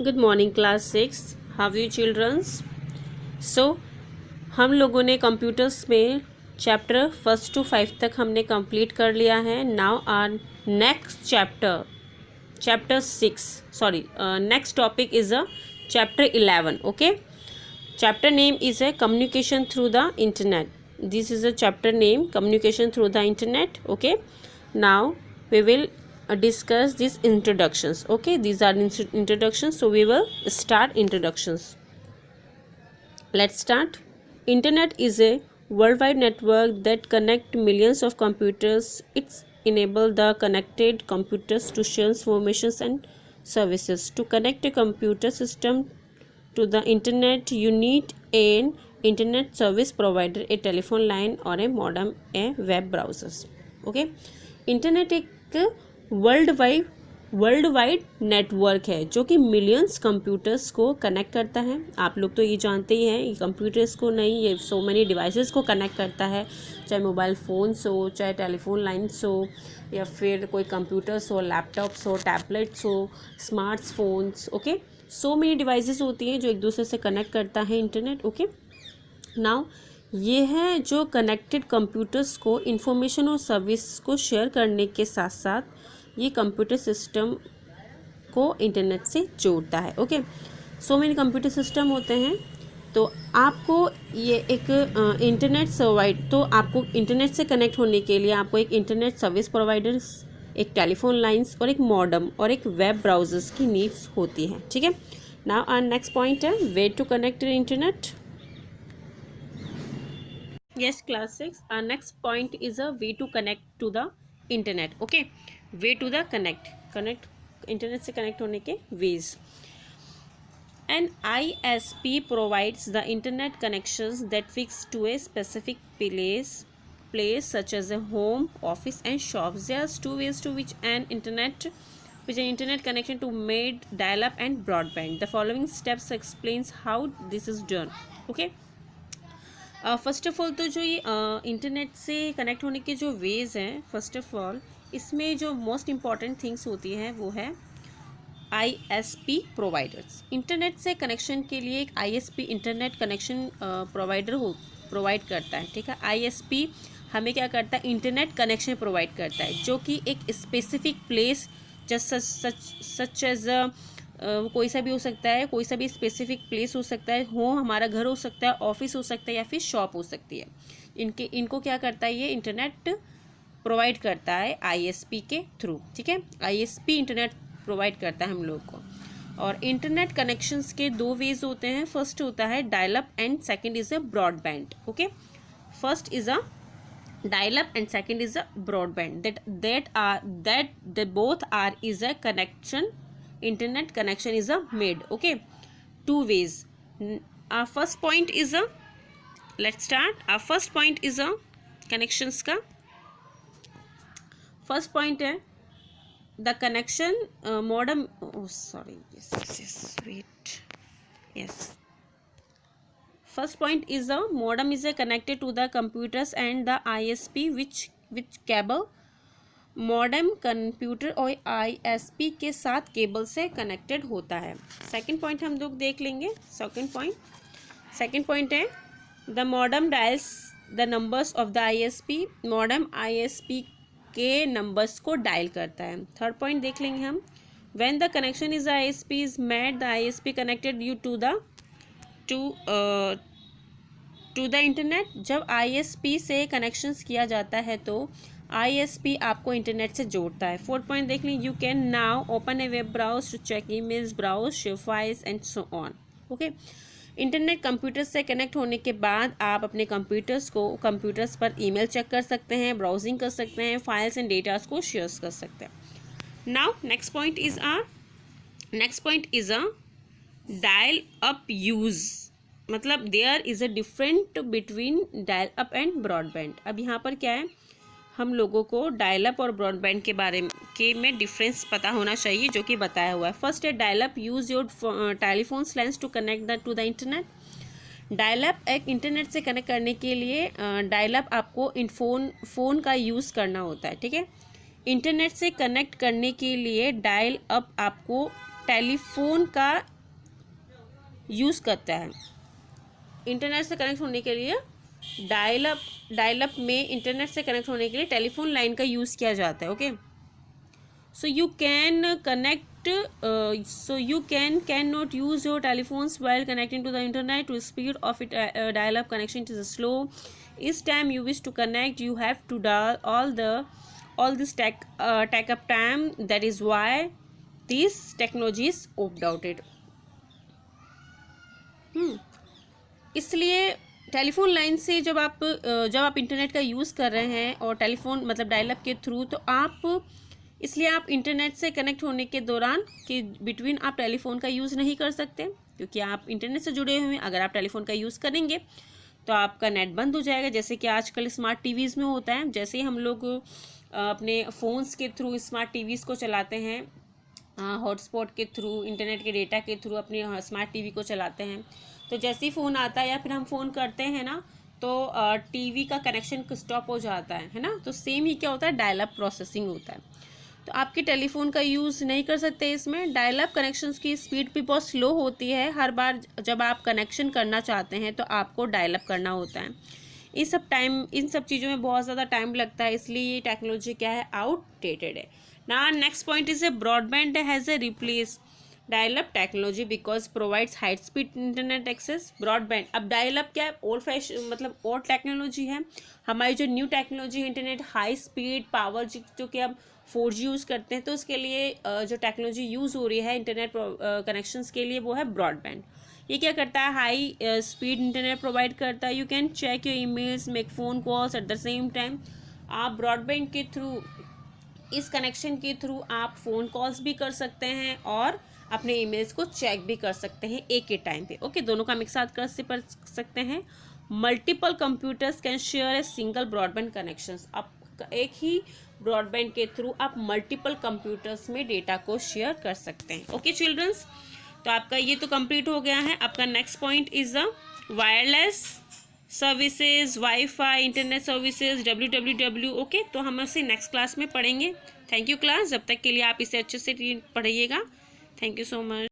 Good morning class 6। How you childrens. So हम लोगों ने कंप्यूटर्स में चैप्टर 1 to 5 तक हमने कंप्लीट कर लिया है। Now our next chapter 6 sorry next topic is a chapter 11. Okay, chapter name is a communication through the internet. This is a chapter name, communication through the internet. Okay, now we will discuss these introductions. Okay, these are introductions, so we will start introductions. Let's start. Internet is a worldwide network that connect millions of computers. It's enable the connected computers to share information and services. To connect a computer system to the internet, you need an internet service provider, a telephone line or a modem, a web browsers. Okay, internet एक world wide network है जो कि millions computers को connect करता है। आप लोग तो ये जानते ही हैं, ये कंप्यूटर्स को नहीं, ये सो मेनी डिवाइसेस को कनेक्ट करता है, चाहे मोबाइल फ़ोन्स हो, चाहे टेलीफोन लाइन्स हो, या फिर कोई कंप्यूटर्स हो, लैपटॉप्स हो, टैबलेट्स हो, smartphones. Okay, so many devices होती हैं जो एक दूसरे से कनेक्ट करता है इंटरनेट। ओके, नाउ ये है जो कनेक्टेड कंप्यूटर्स को इंफॉर्मेशन और सर्विस को शेयर करने के साथ साथ ये कंप्यूटर सिस्टम को इंटरनेट से जोड़ता है। Okay, so many computer system होते हैं, तो आपको ये एक आपको इंटरनेट से कनेक्ट होने के लिए आपको एक इंटरनेट सर्विस प्रोवाइडर्स, एक टेलीफोन लाइंस और एक मॉडेम और एक वेब ब्राउजर्स की नीड्स होती है। ठीक है, नाउ आवर नेक्स्ट पॉइंट है way to connect internet. Yes class 6, our next point is a way to connect to the internet. Okay, way to the connect internet से connect होने के ways. An ISP provides the internet connections that fix to a specific place such as a home, office and shops. There are two ways to which an internet connection to made dial-up and broadband. The following steps explains how this is done. Okay, first of all तो जो ये internet से connect होने के जो veg हैं, first of all इसमें जो मोस्ट इम्पॉर्टेंट थिंग्स होती हैं वो है ISP प्रोवाइडर्स। इंटरनेट से कनेक्शन के लिए एक ISP internet connection provider provide करता है। ठीक है, ISP हमें क्या करता है, इंटरनेट कनेक्शन प्रोवाइड करता है जो कि एक स्पेसिफिक प्लेस सच एज कोई सा भी हो सकता है, कोई सा भी स्पेसिफिक प्लेस हो सकता है, हमारा घर हो सकता है, ऑफिस हो सकता है या फिर शॉप हो सकती है। इनको क्या करता है, ये इंटरनेट प्रोवाइड करता है ISP के थ्रू। ठीक है, ISP इंटरनेट प्रोवाइड करता है हम लोग को। और इंटरनेट कनेक्शंस के दो वेज होते हैं, फर्स्ट होता है dial up and second is a broadband. Okay, first is a dial up and second is a broadband that both are is a connection, internet connection is a made. Okay, two ways. Our first point is a, let's start. Our first point is a connections का first point है the connection modem. Oh sorry, yes wait, yes, first point is a modem is a connected to the computers and the ISP which cable modem computer और ISP के साथ cable से connected होता है। Second point हम लोग देख लेंगे। सेकंड पॉइंट है the modem dials the numbers of the ISP। Modem ISP के नंबर्स को डायल करता है। थर्ड पॉइंट देख लेंगे हम, when the connection is ISP is made the ISP connected you to the internet. जब ISP से कनेक्शंस किया जाता है तो ISP आपको इंटरनेट से जोड़ता है। फोर्थ पॉइंट देख लीजिए, you can now open a web browse to check emails, browse, share files and so on. Okay, internet computer से कनेक्ट होने के बाद आप अपने कंप्यूटर्स पर ईमेल चेक कर सकते हैं, ब्राउजिंग कर सकते हैं, फाइल्स एंड डेटास को शेयर कर सकते हैं। Now next point is a dial up use, मतलब there is a different between dial up and broadband. अब यहाँ पर क्या है, हम लोगों को डायल अप और ब्रॉडबैंड के बारे में डिफरेंस पता होना चाहिए जो कि बताया हुआ है। फर्स्ट है dial up, use your telephones lines to connect to the internet. Dial up एक इंटरनेट से कनेक्ट करने के लिए डायल अप आपको फ़ोन का यूज़ करना होता है। ठीक है, इंटरनेट से कनेक्ट करने के लिए डायल अप आपको टेलीफोन का यूज़ करता है। इंटरनेट से कनेक्ट होने के लिए डायल अप में इंटरनेट से कनेक्ट होने के लिए टेलीफोन लाइन का यूज़ किया जाता है। Okay, so you can not use your telephones while connecting to the internet. To speed of it dial up connection is slow. Each time you wish to connect, you have to dial all this take up time. That is why this technology is outdated. इसलिए telephone line से जब आप internet का use कर रहे हैं और telephone मतलब डायल अप के थ्रू, तो आप इसलिए आप इंटरनेट से कनेक्ट होने के दौरान कि बिटवीन आप टेलीफोन का यूज़ नहीं कर सकते, क्योंकि आप इंटरनेट से जुड़े हुए हैं। अगर आप टेलीफोन का यूज़ करेंगे तो आपका नेट बंद हो जाएगा, जैसे कि आजकल स्मार्ट टीवीज़ में होता है। जैसे ही हम लोग अपने फ़ोन्स के थ्रू स्मार्ट टीवीज़ को चलाते हैं, हॉटस्पॉट के थ्रू, इंटरनेट के डेटा के थ्रू अपने स्मार्ट टीवी को चलाते हैं, तो जैसे ही फ़ोन आता है या फिर हम फ़ोन करते हैं ना, तो टीवी का कनेक्शन स्टॉप हो जाता है ना। तो सेम ही क्या होता है, डायल अप प्रोसेसिंग होता है। तो आपके टेलीफोन का यूज़ नहीं कर सकते इसमें। डायल अप कनेक्शंस की स्पीड भी बहुत स्लो होती है। हर बार जब आप कनेक्शन करना चाहते हैं तो आपको डायल अप करना होता है। इन सब चीज़ों में बहुत ज़्यादा टाइम लगता है, इसलिए ये टेक्नोलॉजी क्या है, आउटडेटेड है। Now next point is a broadband has a replace dial up technology because provides high speed internet access. Broadband, अब डायल अप क्या है, ओल्ड फैशन मतलब ओल्ड टेक्नोलॉजी है। हमारी जो न्यू टेक्नोलॉजी है इंटरनेट हाई स्पीड पावर जो कि अब 4G यूज़ करते हैं, तो उसके लिए जो टेक्नोलॉजी यूज़ हो रही है इंटरनेट कनेक्शंस के लिए, वो है ब्रॉडबैंड। ये क्या करता है, हाई स्पीड इंटरनेट प्रोवाइड करता है। You can check your emails, make phone calls at the same time. आप ब्रॉडबैंड के थ्रू, इस कनेक्शन के थ्रू आप फ़ोन कॉल्स भी कर सकते हैं और अपने ईमेल्स को चेक भी कर सकते हैं एक ही टाइम पे। ओके, दोनों का एक साथ कर सकते हैं। Multiple computers can share a single broadband connections. आप एक ही ब्रॉडबैंड के थ्रू आप मल्टीपल कंप्यूटर्स में डेटा को शेयर कर सकते हैं। ओके चिल्ड्रंस, तो आपका ये तो कंप्लीट हो गया है। आपका next point is the wireless services, wifi, internet services, www। Okay, तो हम उसे नेक्स्ट क्लास में पढ़ेंगे। थैंक यू क्लास, जब तक के लिए आप इसे अच्छे से पढ़िएगा। Thank you so much.